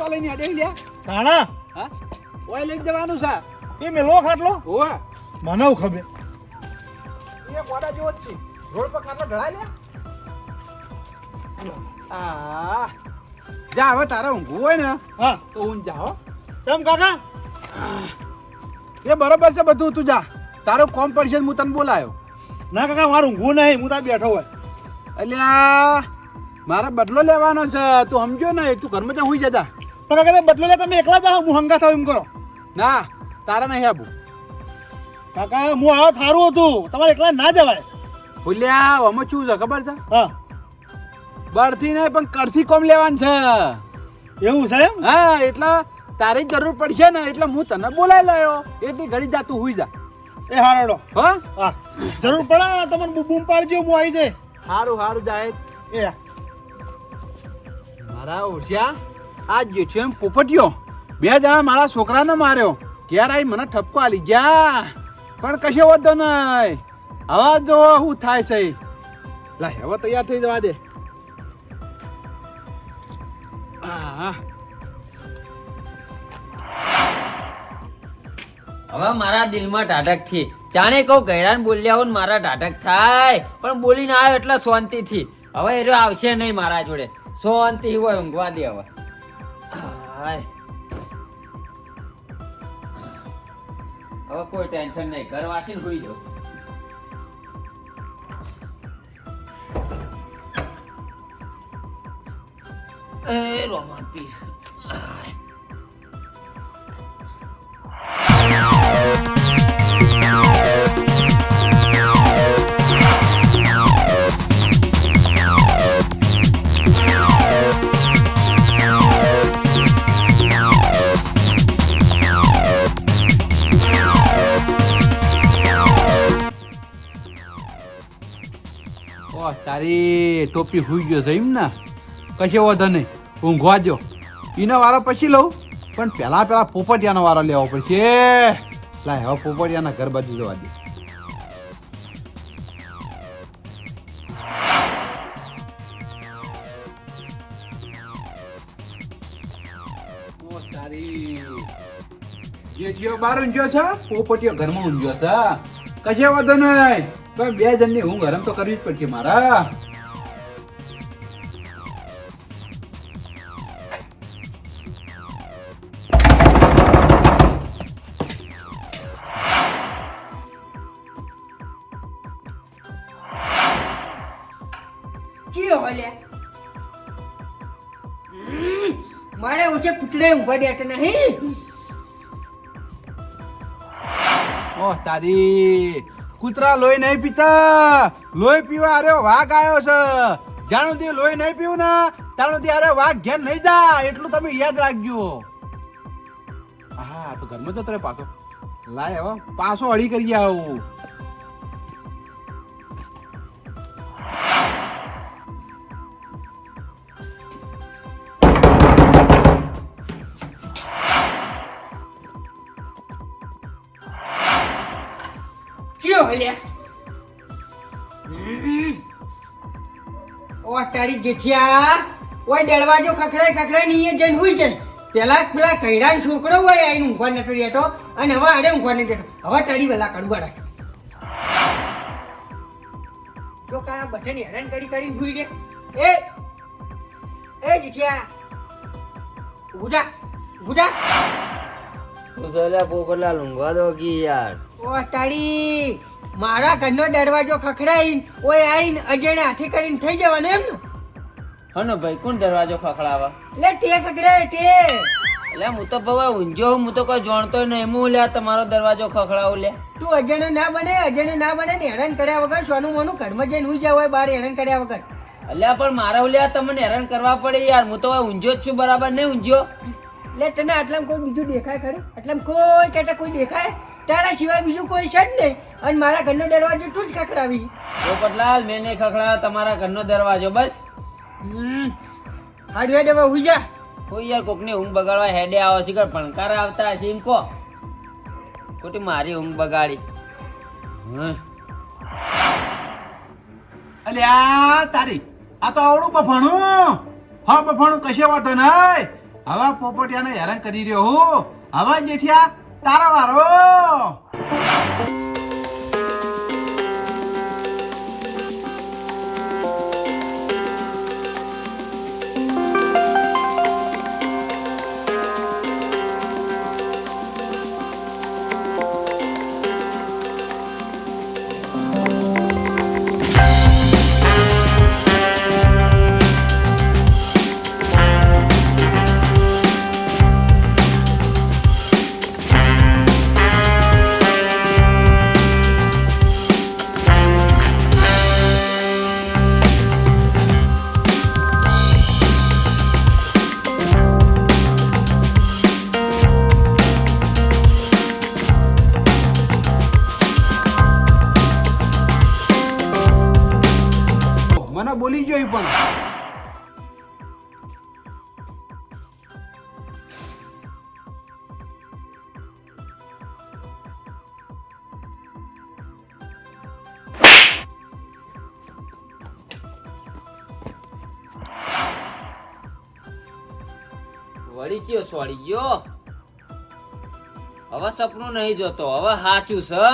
ખાટલા લઈને અડે લ્યા કાણા હા ઓય લઈ જવાનું છે એ મેલો ખાટલો ઓય મને ખબર એ કોડા જેવો જ છે રોડ પર ખાટલો ઢળાય લ્યા જા હવે તારે ઊંઘવું હોય ને હા તો ઊંઘ જા હો ચમ કાકા એ બરોબર છે બધું તું જા તારો કોમ પડશે હું તને બોલાયો ના કાકા મારું ઊંઘવું નહીં હું ત્યાં બેઠો હોય અલ્યા મારે બદલો લેવાનો છે તું સમજો ને તું ઘરમાં ત્યાં હુઈ જતા પણ કાકા બદલો લે તમે એકલા જાઓ હું હંગા થાવ એમ કરો ના તારે નહીં આવું કાકા હું આવો થારું હતું તમારે એકલા ના જવાય ભૂલ્યા આમાં શું છે ખબર છે હા બળથી નહીં પણ કરથી કોમ લેવાનું છે એવું છે એમ હા એટલે તારી જરૂર પડશે ને એટલે હું તને બોલાવી લાયો એટલી ઘડી જા તું હુઈ જા એ હારડો હા હા જરૂર પડે ને તમને બૂમ પાડજો હું આવી જાય સારું સારું જાય એ મારા ઓછ્યા આ જેઠિયો એમ પોપટ્યો બે જણા મારા છોકરાને માર્યો ક્યારે આવી મને ઠપકો આલી ગયા પણ કશો વધો નહીં હવે જો શું થાય છે લાય હવે તૈયાર થઈ જવા દે હા હવે મારા દિલમાં ટાટક થી જાણે કહું ગયડાને બોલ્યા હોય ને મારા ટાટક થાય પણ બોલીને આવ્યો એટલે શાંતિથી હવે એ આવશે નહીં મારા જોડે શાંતિ હોય ઊંઘવા દે હવે હાય. હવે કોઈ ટેન્શન નહીં ઘર વાસીને સુઈ જાઉં. એ રોમાન્ટિક તારી ટોપી હુઈ ગયો છે એમ ને કશો વધો નહીં ઊંઘવા દો એનો વારો પછી લઉં પણ પેલા પોપટિયાનો વારો લેવો પડશે લાય હવે પોપટિયાના ઘર બાજુ જવા દે જે બાર ઊંઘ્યો છે પોપટિયો ઘરમાં ઊંઘ્યો છે કશો વધો નહીં પણ બે જણની ઊંઘ હરમ તો કરવી જ પડશે મારા મારે ઊંચે કૂતરે ઊભા દેતા નહીં. ઓહ તારી કૂતરા લોહી નહીં પીતા લોહી પીવા અરે વાઘ આવ્યો છે જાણું તે લોહી નહીં પીવું ને તાણું તે અરે વાઘ ઘેર નહીં જા એટલું તમે યાદ રાખજો હા તો ઘરમાં તો તારે પાછો લાય હવે પાછો હળી કરી આવું ચિયો હલ્યા ઓ તારી જેઠિયા ઓય દરવાજો ખખડાય ની જઈને હુઈ જાય પેલા પેલા કૈડાન છોકરો હોય આઈને ઊંઘવા નતો રહેતો અને હવે આડે ઊંઘવા નથી રહેતો હવે તારી વેલા કડવા રાખ જો કા બધાને હેરાન કરીને હુઈ દે એ જેઠિયા ઉડા ઉસલા પોપટલા ઊંઘવા દો કી યાર. ઓ તારી મારા ઘરનો દરવાજો ખખડાઈને ઓય આઈને અજયને હાથી કરીને થઈ જવાનું એમ ને હનો ભાઈ કોણ દરવાજો ખખડાવા? લે તે ખખડાય તે એટલે હું તો ભાઈ ઊંઝો હું તો કોઈ જાણતો નહીં હું લ્યા તમારો દરવાજો ખખડાવું લે. તું અજયને ના બને ને હેરાન કર્યા વગર સોનું મોનું ઘરમાં જઈને હુઈ જાવ હોય બહાર હેરાન કર્યા વગર. અલ્યા પણ મારા લ્યા તમને હેરાન કરવા પડે યાર હું તો ઊંઝો જ છું બરાબર નહીં ઊંઝો. લે તને આટલામાં કોઈ બીજું દેખાય ખરું? આટલામાં કોઈ કેટા કોઈ દેખાય? તારા સિવાય બીજું કોઈ છે જ નહીં અને મારા ઘરનો દરવાજો તું જ ખખડાવી. પોપટલાલ મેં નહીં ખખડાવ્યો તમારા ઘરનો દરવાજો બસ. હાડવે દેવા હુઈ જા. કોઈ યાર કોકની ઊંઘ બગાડવા હેડે આવો છે કે ભણકાર આવતા હશે એમ કહો ખોટી મારી ઊંઘ બગાડી. અલ્યા તારી આ તો આવડું બફાણું હા બફાણું કશે વાતો નહીં હવે પોપટિયાને હેરાન કરી રહ્યો હું. હવે જેઠિયા તારો વારો. મને બોલી ગયો ઈ પણ. વળી કયો સોળી ગયો? હવે સપનું નહીં જોતો, હવે સાચું છે.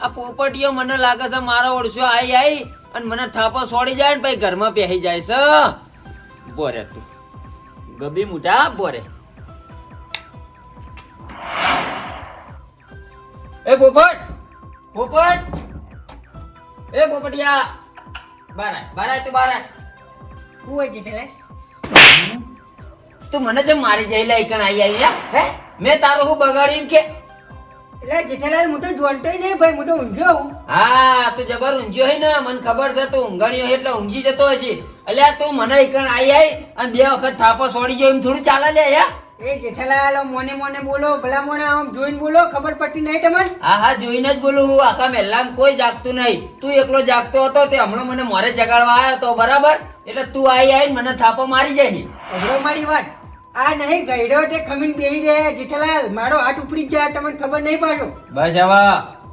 આ પોપટીઓ મને લાગે છે મારો ઓળશો આઈ અને મને થાપા સોડી જાય ને પછી ઘરમાં બેસી જાય છે. બોરે તું ગબી મુઠા બોરે. એ પોપટ, પોપટ, એ પોપટિયા, બાર આય તું બાર આય. હું હોય જેઠાલાલ? તું મને જેમ મારી જઈ લે કણ આઈ યા. હે મેં તારો હું બગાડ્યું કે? એટલે જેઠાલાલ મોટો જોલતોય નહીં ભાઈ, મોટો ઊંઘ્યો હું. હા તું જબર ઊંઘ્યો હે ને, મને ખબર છે તું ઊંઘાણ્યો હે એટલે ઊંઘી જતો હશે. અલ્યા તું મને એકણ આઈ અને બે વખત થાપો છોડી ગયો એમ થોડું ચાલે લે યા. એ જેઠાલાલ મોને મોને બોલો, ભલા મોને આમ જોઈને બોલો, ખબર પડતી નહીં તમને? હા હા જોઈને જ બોલું હું. આખા મહેલામાં કોઈ જાગતું નહીં, તું એકલો જાગતો હતો તે હમણાં મને મોરે જગાડવા આવ્યો તો બરાબર. એટલે તું આઈ મને થાપો મારી જાય. અઘરો મારી વાત આ નહીં, ગયડો તે ખમીન બેહી રહ્યા જેઠાલાલ, મારો હાથ ઉપડી જાય તમને ખબર નહીં પાડો. બસ હવે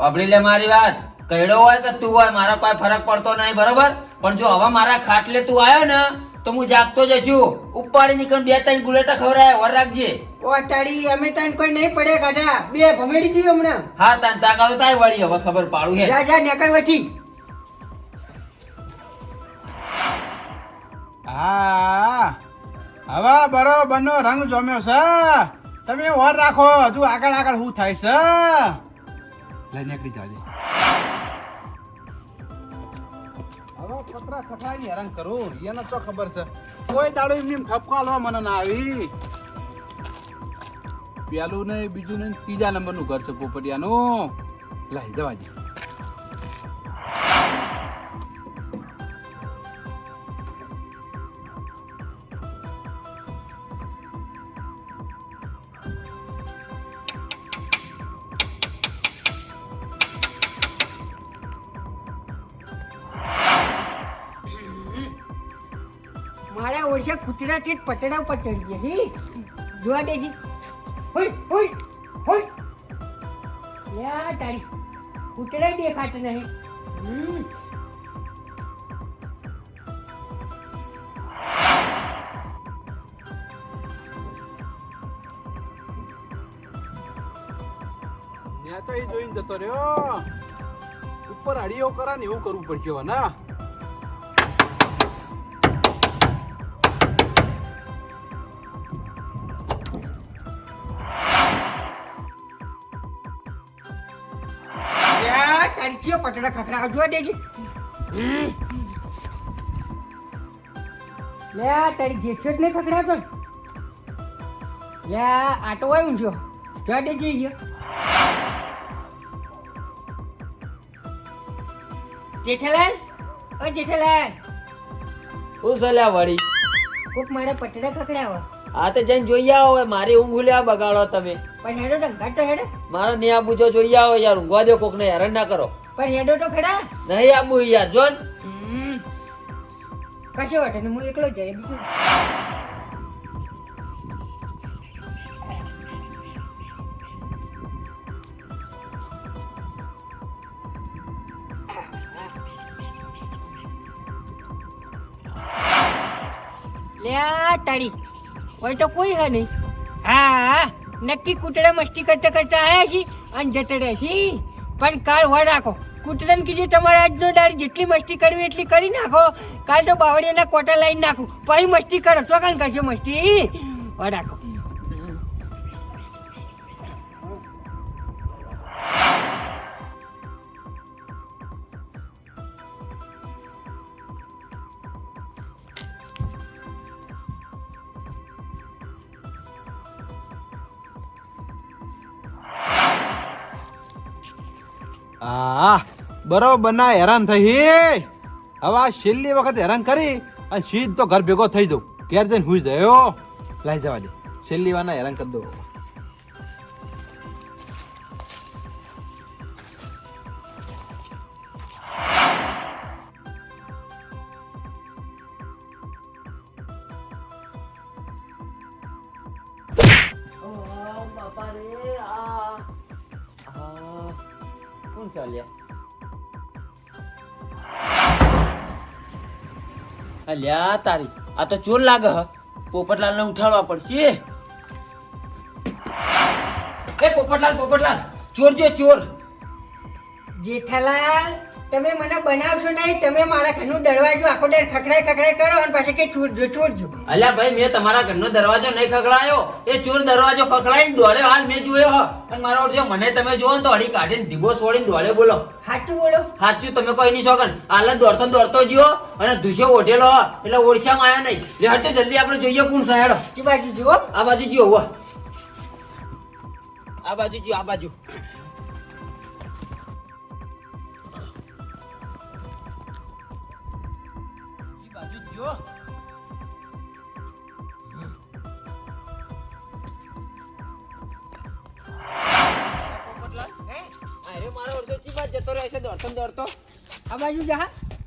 અબડી લે મારી વાત. કઈડો હોય કે તું હોય મારો કોઈ ફરક પડતો નહીં બરોબર. પણ જો હવે મારા ખાટલે તું આવ્યો ને તો હું જાગતો જશું. ઉપાડી નીકળ 2-3 ગુલેટા ખવડાય વર રાખજે. ઓ તારી અમે તને કોઈ નહીં પડે ગાઢા, બે ભમેડી દીધું હમણાં. હા તાન તાકાત તાય વળી હવે ખબર પાડું હે. જા જા નેકર વથી. હા હવે બરોબર નો રંગ જોમ્યો છે. તમે વર રાખો, હજુ આગળ આગળ શું થાય છે. લઈ નીકળી જાજે. હવે કતરા ખખડાઈને હેરાન કરું એને તો ખબર છે. કોઈ દાડો એમની ઠપકો આલવા મને ના આવી. પેલું ને બીજું ને ત્રીજા નંબર નું ઘર છે પોપટિયાનું. લઈ જવા દે. મારા ઓળશા કૂતરા થી પતડા ઉપર ચડી ગયા હી. જોવા દેજી. હોય હોય હોય. યા તારી કૂતરા દેખાત નહીં. મેં તો એ જોઈને જતો રહ્યો. ઉપર અડીઓ કરા ને એવું કરવું પડશે હવે ના. તારી પતડા ખખડા જોવા દેજી. લે તારી જેઠ જ નહીં ખખડાતો. લે આટો હોય ઊંઝો જોવા દેજી. જેઠાલાલ, ઓ જેઠાલાલ, શું સલ્યા વળી? કોક મારા પતડા ખખડાવો. આ તો જઈને જોઈ આવો. મારી ઊંઘ ભૂલ્યા બગાડો તમે. પણ હેડો તો ઘાટ તો હેડો. મારો ને આ બુજો જોઈ આવો યાર. ઊંઘવા દો કોક ને હેરાન ના કરો. પણ હેડો તો ખરા. નહીં આબુ યાર જોન. કશો વાટે ને હું એકલો જાય બીજું. લે તારી હોય તો કોઈ હે નહીં. હા નક્કી કૂતરા મસ્તી કરતા કરતા આયા છી અને જતા રહ્યા છી. પણ કાલ હોય રાખો કૂતરાને કીધું તમારે આજનો દાડ જેટલી મસ્તી કરવી એટલી કરી નાખો. કાલ તો બાવળિયાના કોટા લાઈન નાખું પછી મસ્તી કરો તો કાન કરશે મસ્તી. હોય રાખો. હા બરોબર ના હેરાન થઈ હવે આ છેલ્લી વખત હેરાન કરી અને સીધ તો ઘર ભેગો થઈ દઉં. ઘેર જઈને હુઈ જાય લઈ જવા દે. છેલ્લી વાર ના હેરાન કરી દો. અલ્યા તારી આ તો ચોર લાગે હ. પોપટલાલ ને ઉઠાડવા પડશે. એ પોપટલાલ ચોર જો ચોર. જેઠાલાલ તમે મને બનાવશો નહીં. તમે મારા ઘરનું દરવાજો આખો દર ખખડાઈ કરો અને પાછા કે ચોરજો. અલ્યા ભાઈ મેં તમારા ઘરનો દરવાજો નહીં ખખડાયો. એ ચોર દરવાજો ખખડાઈને દોડ્યો હાલ મેં જોયો હ. અને મારા ઓળખ્યો મને તમે જોવો ને તો અડી કાઢીને દીબો છોડીને દોડે. બોલો સાચું બોલો. સાચું તમે કોઈ નહીં શોગન. હાલ દોડતો જ્યો અને ધૂસો ઓઢેલો હ એટલે ઓળશામાં આવ્યા નહીં. લે હટ જલ્દી આપણે જોઈએ કોણ સહેડો. જી બાજુ જુઓ. આ બાજુ જ્યો હોવા. આ બાજુ જ્યો આ બાજુ. દોડતો આ બાજુ જા.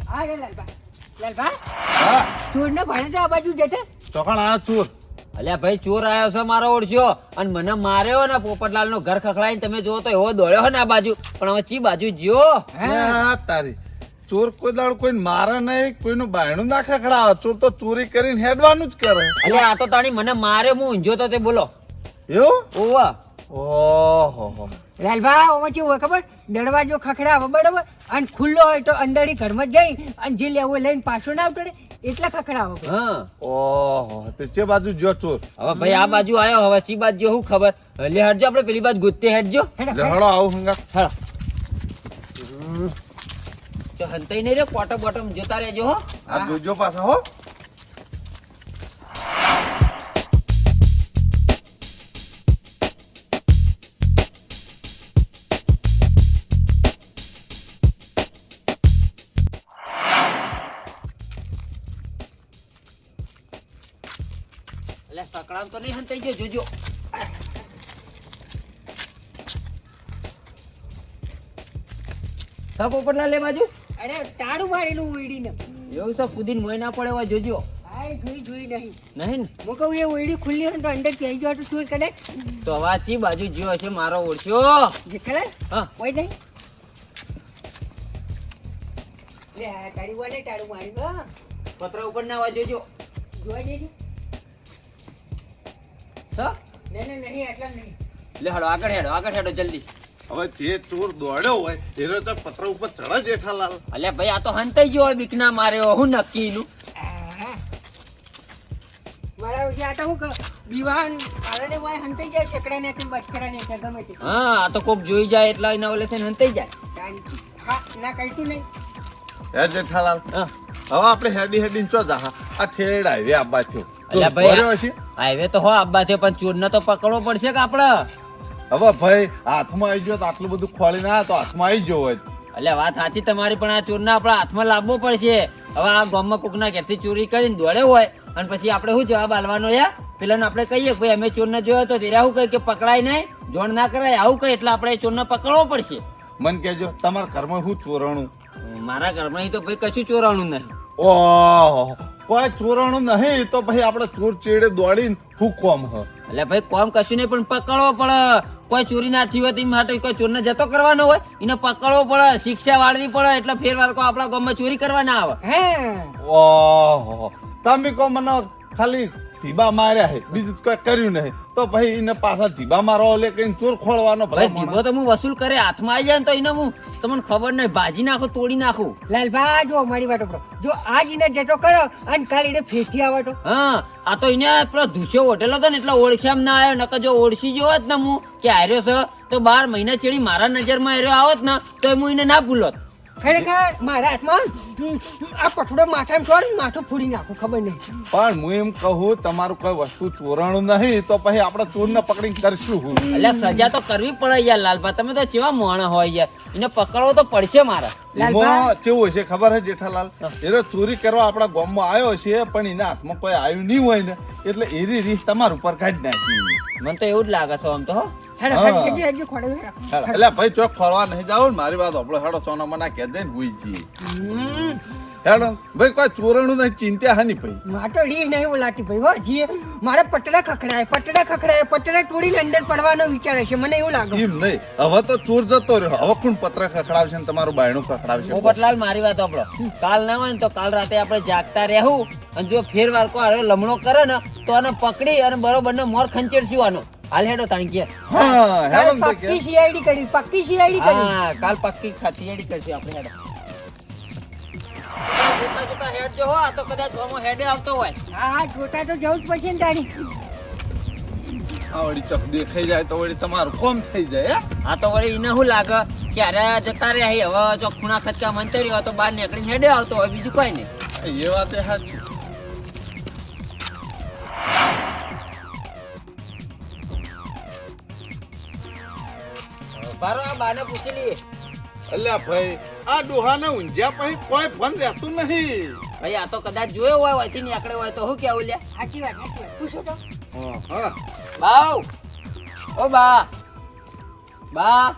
હા રે લાલભા હા ચોરને ભાડે તો આ બાજુ જશે. ચોકણ આ ચોર. અલ્યા ભાઈ ચોર આવ્યો છે મારો ઓળખ્યો અને મને માર્યો ને પોપટલાલ નું ઘર ખખડાઈને તમે જોવો તો એવો દોડ્યો ને આ બાજુ. પણ હવે ચી બાજુ જ્યો. તારી ચોર કોઈ દાડ કોઈ મારે નહીં, કોઈનું બાયણું ના ખખડાવે. ચોર તો ચોરી કરીને હેડવાનું જ કરે. અલ્યા આ તો તાણી મને માર્યો હું ઊંઝ્યો તો તે બોલો. એવું ઓવા ઓહો લાલભા ઓમાં કેવું હોય ખબર? દરવાજો ખખડાવે બરોબર અને ખુલ્લો હોય તો અંદરની ઘરમાં જઈ અને જે લેવું લઈને પાછો ના આવતો એટલા ખખડાવે. હા ઓહો તે ચે બાજુ જો ચોર? હવે ભાઈ આ બાજુ આવ્યો. હવે ચી બાજુ શું ખબર? લે હટજો આપણે પેલી બાજુ ગુત્તે હેડજો. લહડો આવું હંગા. હેડો તો હંતાઈ નહીં રે કોટો બોટમ જોતા રહેજો હો. આ જોજો પાછા હો. એટલે સકડામ તો નહીં હંતાઈ ગયો જોજો. સા પોપટલાલ લે બાજુ. અરે તાળું મારેલું ઉડીને. એવું છે કુદીને મોય ના પડે હોય જોજો. આય જોઈ નહીં. નહીં ને હું કહું એ ઉડી ખુલ્લી હોય તો અંદર ક્યાંય ગયો તો ચોર કદાચ. તો હવે આ ચી બાજુ જ્યો હશે મારો ઓળખ્યો. જેઠાલાલ હા કોઈ નહીં. લે આ તારી વાલે તાળું માર્યું. હા પતરા ઉપર ના હોય જોજો. જોવા જજે. હા નહીં એટલા નહીં. લે હેડો આગળ હેડો જલ્દી. હવે જે ચોર દોડ્યો હોય એનો તો પત્ર ઉપર ચડે જેઠાલાલ. અલ્યા ભાઈ આ તો હંતાઈ ગયો હોય બીકના માર્યો. હું નક્કી નું મારા વિશે આ તો હું દીવાન આને વાય હંતાઈ જાય છકડા ને કે બચકડા ને કે ગમે તે. હા આ તો કોક જોઈ જાય એટલે એના ઓલે થઈને હંતાઈ જાય. હા ના કઈતું નહીં. હે જેઠાલાલ હા હવે આપણે હેડી ચો જા. આ ઠેડ હાઈવે આબા થયો. અલ્યા ચોર દોડ્યો ભાઈ હશે. હાઈવે તો હો આબા થયો પણ ચોર ને તો પકડવો પડશે કે આપડે. હવે ભાઈ હાથમાં આવી ગયો તો આટલું બધું ખોલી ના તો હાથમાં આવી ગયો હોય. અલ્યા વાત સાચી તમારી પણ આ ચોરને આપણા હાથમાં લાવવો પડશે. હવે આ ગામમાં કોકના ઘેરથી ચોરી કરીને દોડ્યો હોય અને પછી આપણે શું જવાબ આલવાનો યાર? પેલાને આપણે કહીએ ભાઈ અમે ચોરને જોયો તો તેરા શું કહે કે પકડાય નહીં, જોણ ના કરાય આવું કહે એટલે આપણે ચોરને પકડવો પડશે. મન કહેજો તમારા ઘરમાં શું ચોરાણું? મારા ઘરમાં તો ભાઈ કશું ચોરાણું નહીં. ઓહો કોઈ ચોરાણું નહીં તો ભાઈ આપણે ચોર ચેડે દોડીને શું કોમ હ? એટલે ભાઈ કોમ કશું નહીં પણ પકડવો પડે. કોઈ ચોરી ના થઈ હોય તો એ માટે કોઈ ચોરને જતો કરવાનો હોય એને પકડવો પડે, શિક્ષા વાળવી પડે એટલે ફેરવાર કોઈ આપણા ગામમાં ચોરી કરવા ના આવે. હે ઓહો તમે કહો મને ખાલી ધીબા માર્યા છે બીજું કોઈ કર્યું નહીં તો પછી એને પાછા ધીબા મારવા લે કઈ ચોર ખોળવાનો ભાઈ ભલા ધીબો તો હું વસૂલ કરે હાથમાં આવી જાય ને તો એને હું તમને ખબર નહીં ભાજી નાખું તોડી નાખું. લાલભા જો મારી વાતો કરો, જો આજ એને જતો કરો અને કાલે એને ફેરથી આવે તો હા આ તો એને પેલો ધૂસ્યો હોટેલ હતો ને એટલે ઓળખ્યામ ના આવ્યો. નકર જો ઓળખી ગયો હોત ને હું કે હાર્યો છે તો 12 મહિના ચેડી મારા નજરમાં હાર્યો આવત ને તો હું એને ના ભૂલોત. ખરેખર મારા હાથમાં આ પઠડો માથામાં છોડ માથું ફોડી નાખું ખબર નહીં. પણ હું એમ કહું તમારું કોઈ વસ્તુ ચોરાણું નહીં તો પછી આપણે ચોરને પકડીને કરશું હું એટલે સજા તો કરવી પડે યાર લાલભા. તમે તો કેવા મોણા હોય યાર, એને પકડવો તો પડશે મારે. એમાં કેવું હશે ખબર હે જેઠાલાલ એનો ચોરી કરવા આપણા ગામમાં આવ્યો છે પણ એના હાથમાં કોઈ આવ્યું નહીં હોય ને એટલે એરી રીત તમારા ઉપર કાઢી નાખી. મને તો એવું જ લાગે છે આમ તો હો. હેડો, હા. હજી હજી ખોડાવી રાખો. એટલે ભાઈ ચોક ખોળવા નહીં જાવ ને મારી વાત આપણો હેડો સોના મના કે દે ને હુઈ જઈએ હેડો ભાઈ કોઈ ચોરાણું નહીં ચિંતા હા નહીં ભાઈ માટો રી નહીં બોલાતી ભાઈ હો જી મારે પટડા ખખડાય તોડીને અંદર પડવાનો વિચાર છે મને એવું લાગે. એમ નહીં હવે તો ચોર જતો રહ્યો હવે કોણ પત્ર ખખડાવશે ને તમારું બાયણું ખખડાવશે પોપટલાલ મારી વાત આપણો કાલ ના હોય ને તો કાલ રાતે આપણે જાગતા રહેવું અને જો ફેર વાળકો હારે લમણો કરે ને તો આને પકડી અને બરોબર ને મોર ખંચેડશું. હાલ હેડો તાણ કે હા હેડો ને તો કે પક્કી સીઆઈડી કરી હા કાલ પક્કી ખાતી કરશે આપણે હેડો. જોતા જોતા હેડ જો હો આ તો કદાચ હોમો હેડે આવતો હોય. હા જોતા તો જવું જ પડશે ને તારી. આ વળી ચક દેખાઈ જાય તો વળી તમારું કોમ થઈ જાય આ તો વળી એને શું લાગે કે અરે જતા રહ્યા હવે જો ખૂણા ખચકા મંતરી હોય તો બહાર નીકળીને હેડે આવતો હોય બીજું કઈ નહીં. એ વાત એ સાચી બારો આ બાને પૂછી લઈએ. અલ્યા ભાઈ આ ડોહાને ઊંઝ્યા પછી કોઈ ફોન રહેતું નહીં ભાઈ આ તો કદાચ જોયો હોય વયથી નીકળે હોય તો શું કેવું લ્યા. સાચી વાત પૂછો તો. હા બાવ ઓ બા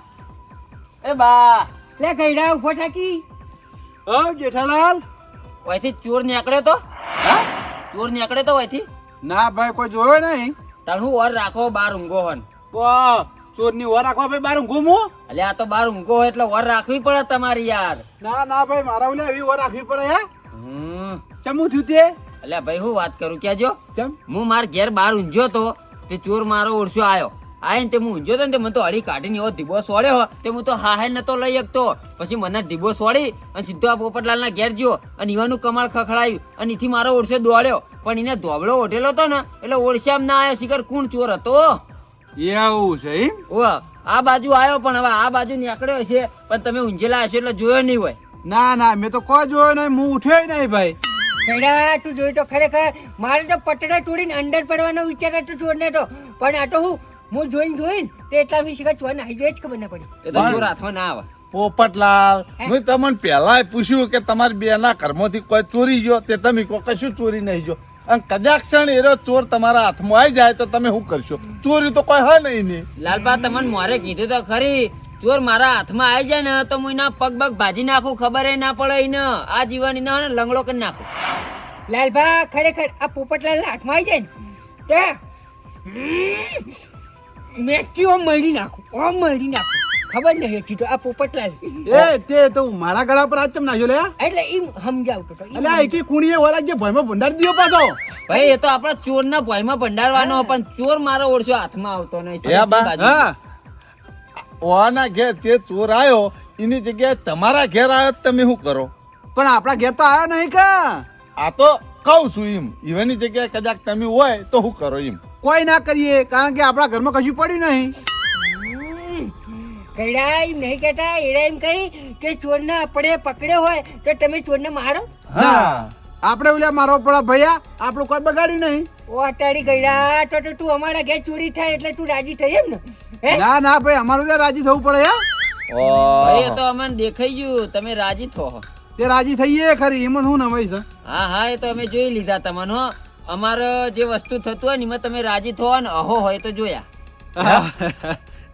એ બા લે ગઈડા ઉભો થાકી. ઓ જેઠાલાલ. વયથી ચોર નીકળ્યો તો ચોર નીકળ્યો તો વયથી ના ભાઈ કોઈ જોયો નહીં. તાર હું ઓર રાખો બાર ઊંઘો હોન. ચોરની ઓર રાખવા ભાઈ બાર ઘૂમું. એટલે આ તો બાર ઊંઘો હોય એટલે ઓર રાખવી પડે તમારી યાર. ના ભાઈ મારા ઓલે એવી ઓર રાખવી પડે હે. ચમું થયું તે એટલે ભાઈ હું વાત કરું કેજો ચમ હું માર ઘેર બાર ઊંઝ્યો તો તે ચોર મારો ઓળશો આવ્યો આઈને તે હું ઊંઝ્યો તો ને તે મને તો હળી કાઢીને એવો ધીબો સોડ્યો તે હું તો હા નતો લઈ શકતો. પછી મને ધીબો સોડી અને સીધો આ પોપટલાલના ઘેર ગયો અને ઈવાનું કમાલ ખખડાયું અને એથી મારો ઓળશે દોડ્યો પણ એને ધોબળો ઓઢેલો હતો ને એટલે ઓળશ્યામ ના આવ્યો. શિખર કોણ ચોર હતો એવું છે એમ. ઓ આ બાજુ આવ્યો પણ હવે આ બાજુ નીકળ્યો છે પણ તમે ઊંઝેલા હશો એટલે જોયો નહીં હોય. ના મેં તો કોઈ જોયો નહીં, હું ઉઠ્યો નહીં ભાઈ. ગઈડા તું જોઈ તો ખરેખર મારે તો પટડા તોડીને અંદર પડવાનો વિચાર હતો ચોરને તો પણ આ તો હું જોઈને તે એટલા મી શીખા ચોર નાઈ જાય જ ખબર ના પડી. એ તો ચોર હાથમાં ના આવે. પોપટલાલ મેં તમને પહેલા પૂછ્યું કે તમારી બેના ઘરમાંથી કોઈ ચોરી ગયો તે તમે કહો કશું ચોરી નહીં ગયો અને કદાચ ક્ષણ એરો ચોર તમારા હાથમાં આવી જાય તો તમે શું કરશો? ચોરી તો કોઈ હોય નહીં ને. લાલબા તમને મોરે કીધું તો ખરી ચોર મારા હાથમાં આવી જાય ને તો હું એના પગ ભાજી નાખું ખબર ના પડે એને આ જીવાની ના લંગડો કરી નાખું. લાલભા ખરેખર આ પોપટલાલ હાથમાં આવી જાય ને મેચી ઓમ મળી નાખું ખબર નહીં હતી તો આ પોપટલાલ એ તે તો મારા ગળા પર આજ ચમ નાખ્યો લે. એટલે એમ સમજાવતો તો એટલે આ એકે કુણીએ ઓલા જે ભયમાં ભંડારી દીધો પાછો. ભાઈ એ તો આપણા ચોર ના ભયમાં ભંડારવાનો પણ ચોર મારો ઓળશો હાથમાં આવતો નહીં. એ બા. હા ઓના ઘેર જે ચોર આવ્યો એની જગ્યાએ તમારા ઘેર આવ્યો તો તમે શું કરો? પણ આપણા ઘેર તો આવ્યો નહીં કા. આ તો કહું છું એમ એવાની જગ્યાએ કદાચ તમે હોય તો શું કરો એમ? કોઈ ના કરીએ કારણ કે આપણા ઘરમાં કશું પડ્યું નહીં. ગઈડા એમ નહીં કહેતા એડા એમ કહી કે ચોરને આપણે પકડ્યો હોય તો તમે ચોરને મારો. હા આપણે ઓલા મારવો પડે ભૈયા, આપણું કોઈ બગાડ્યું નહીં. ઓ અટાડી ગઈડા તો તું અમારા ઘેર ચોરી થાય એટલે તું રાજી થઈ એમ ને હે? ના ભાઈ અમારું ત્યાં રાજી થવું પડે હે. ભાઈ એ તો અમને દેખાઈ ગયું તમે રાજી થો. તે રાજી થઈએ ખરી એમાં શું નવાઈ છે. હા એ તો અમે જોઈ લીધા તમને હો. અમારે જે વસ્તુ થતું હોય ને એમાં તમે રાજી થો ને અહો હોય તો જોયા.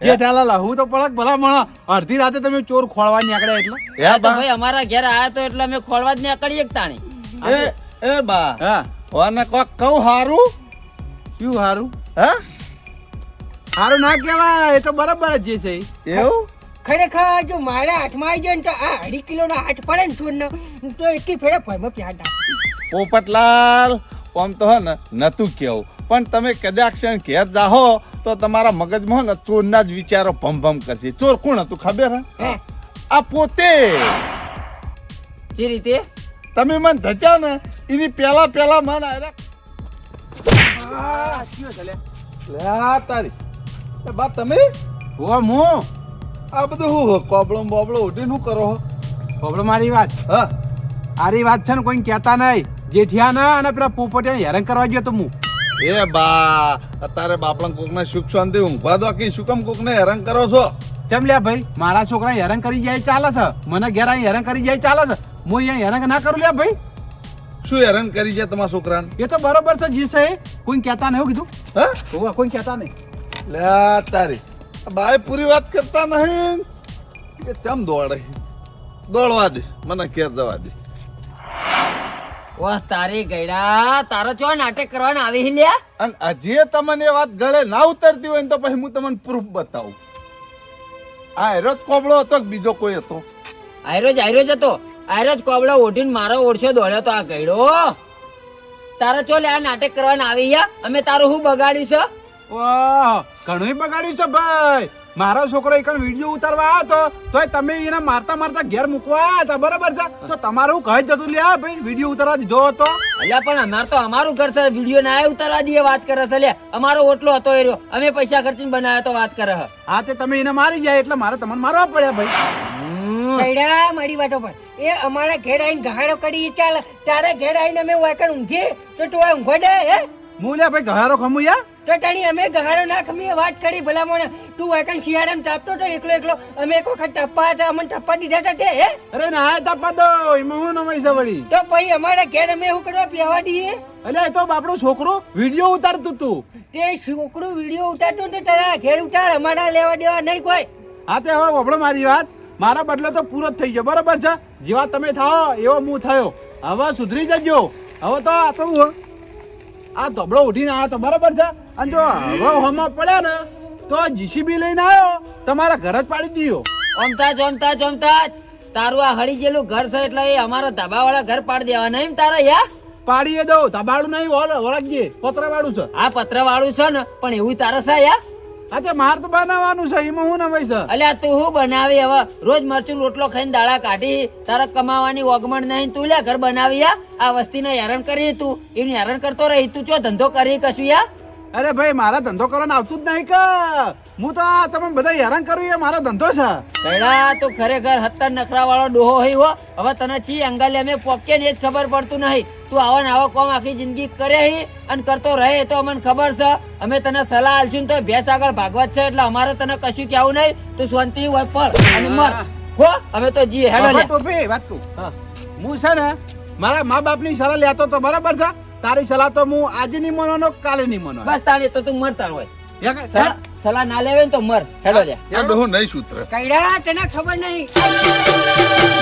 જેઠાલાલ હું તો પડક ભલા મને અડધી રાતે તમે ચોર ખોળવા નીકળ્યા એટલે. હા તો ભાઈ અમારા ઘેર આયા તો એટલે અમે ખોળવા જ નીકળીએ તાણી. એ બા હા ઓને કોક કહું હારું શું સારું હા સારું ના કહેવાય, એ તો બરાબર જ છે. એવું ખરેખર જો મારા હાથમાં આવી જાય ને તો આ 2.5 કિલોનો હાથ પડે ને ચોરનો તો એકી ફેરે ભરમાં પ્યાર નાખે. પોપટલાલ આમ તો હે ને નતું કેવું, પણ તમે કદાચ ક્ષણ ઘેર જાહો તો તમારા મગજમાં હે ને ચોરના જ વિચારો ભમ કરશે. ચોર કોણ હતું ખબર હે? હે આ પોતે. જે રીતે તમે મને ધચ્યા ને એની પેલા મન આયરા લે આ તારી એ બા તમે ઓ હું આ બધું હું કોબળો બોબળો ઉઠીને શું કરો હો? પ્રોબ્લેમ મારી વાત હા આરી વાત છે ને કોઈ કહેતા નહીં. જેઠિયા ના અને પેલા પોપટિયા હેરાન કરવા ગયો તો હું. એ બા અત્યારે બાપડા કોકને સુખ શાંતિ ઊંઘવા દો કે શું કામ કોકને હેરાન કરો છો? ચમ લ્યા ભાઈ, મારા છોકરા હેરાન કરી જાય ચાલે છે, મને ઘેર આવીને હેરાન કરી જાય ચાલે છે, હું અહીંયા હેરાન ના કરું લ્યા ભાઈ. શું હેરાન કરી છે તમારા છોકરાને? એ તો બરોબર છે જી છે, કોઈ કહેતા નહીં. એવું કીધું હા હોવા, કોઈ કહેતા નહીં. લે આ તારી બાય પૂરી વાત કરતા નહીં કે ચમ દોડે? દોડવા દે, મને ઘેર જવા દે. વાહ તારી ગયડા, તારો ચો નાટક કરવાના આવી લ્યા. અને હજી તમને એ વાત ગળે ના ઉતરતી હોય ને તો પછી હું તમને પ્રૂફ બતાવું. આ હેરો જ કોબળો હતો કે બીજો કોઈ હતો? આયરો જ હતો. આયરો જ કોબળો ઓઢીને મારો ઓળશો દોડ્યો તો આ ગયડો. તારો ચો લે આ નાટક કરવાના આવી યા. અમે તારું શું બગાડ્યું છે? ઓહ, ઘણું બગાડ્યું છે ભાઈ. મારો છોકરો એક વિડીયો ઉતારવા આવ્યો તોય તમે એને મારતા મારતા ઘેર મૂકવા આવ્યા હતા, બરોબર છે? તો તમારું કહી જતું લ્યા ભાઈ, વિડીયો ઉતારવા દીધો હતો. અલ્યા પણ અમાર તો અમારું ઘર છે, વિડીયો ના ઉતારવા દઈએ વાત કરે છે લ્યા. અમારો ઓટલો હતો એ રહ્યો, અમે પૈસા ખર્ચીને બનાવ્યો તો વાત કરે. હા તે તમે એને મારી જાય એટલે મારે તમને મારવા પડ્યા ભાઈ. કઈડા મારી વાતો પર એ અમારા ઘેર આવીને ગહાડો કરી ચાલ, તારા ઘેર આવીને અમે વાકણ ઊંઘીએ તો તું આ ઊંઘવા દે હે? હું લ્યા ભાઈ ગહારો ખમું યાર. તો તાણી અમે ગહાડો ના ખમીએ વાત કરી ભલા મોણે. તું વાકણ શિયાળામાં તાપતો તો એકલો અમે એક વખત ટપ્પા હતા, અમને ટપ્પા દીધા હતા તે હે? અરે ના તાપા દો, એમાં હું નવાઈ છે વળી. તો પછી અમારા ઘેર અમે એવું કરવા પહેવા દઈએ? અલ્યા એ તો બાપડો છોકરો વિડીયો ઉતારતું તું. તે છોકરું વિડીયો ઉતારતો ને તારા ઘેર ઉતાર, અમારા લેવા દેવા નહીં કોઈ. હા તે હવે વપડો મારી વાત, મારો બદલો તો પૂરો જ થઈ ગયો, બરોબર છે? જેવા તમે થાઓ એવો હું થયો. હવે સુધરી જજો. હવે તો આ તો આ ધબડો ઉઠીને આવ્યો તો બરોબર છે, અને જો હવે હોમાં પડ્યા ને તો જીસીબી લઈને આવ્યો, તમારા ઘર જ પાડી દીધો. ઓમતા તારું આ હળી ગયેલું ઘર છે એટલે એ અમારા ધાબા વાળા ઘર પાડી દેવાના એમ તારા યા? પાડીએ દો, ધબાડું નહીં, ઓળખજે, પત્ર વાળું છે. આ પત્ર વાળું છે ને પણ એવું તારે છે યા? હા તે માર તો બનાવવાનું છે, એમાં હું નવાઈ છે. અલ્યા તું શું બનાવી હવે? રોજ મરચું રોટલો ખાઈને દાડા કાઢી, તારા કમાવાની ઓગમણ નહીં, તું લ્યા ઘર બનાવી યા? આ વસ્તીને હેરાન કરી તું, એને હેરાન કરતો રહી, તું ચો ધંધો કરી કશું યા? અરે ભાઈ મારા ધંધો કરવાનું આવતું જ નહીં કે હું તો આ તમે બધા હેરાન કરું, એ મારો ધંધો છે. કઈડા તું ખરેખર 70 નખરા વાળો ડોહો હોય હો. હવે તને ચી અંગાલે અમે પોકે ને જ ખબર પડતું નહીં. તું આવા ને આવા કોમ આખી જિંદગી કરે હી અને કરતો રહે તો અમને ખબર છે. અમે તને સલાહ આલશું તો ભેંસ આગળ ભાગવત છે એટલે અમારે તને કશું કહેવું નહીં. તું શાંતિ હોય પડ અને મર હો. અમે તો જી હેડો લે. ટોપી વાત કહું, હું છે ને મારા મા બાપની સલાહ લેતો તો બરાબર છે. તારી સલાહ તો હું આજે નહીં માનવાનો, કાલે નહીં માનવાનો. બસ તાણે તો તું મરતા હોય. સલાહ સલાહ ના લેવે ને તો મર હેડો લે. આ ડોહો નહીં સૂત્ર. કઈડા તને ખબર નહીં.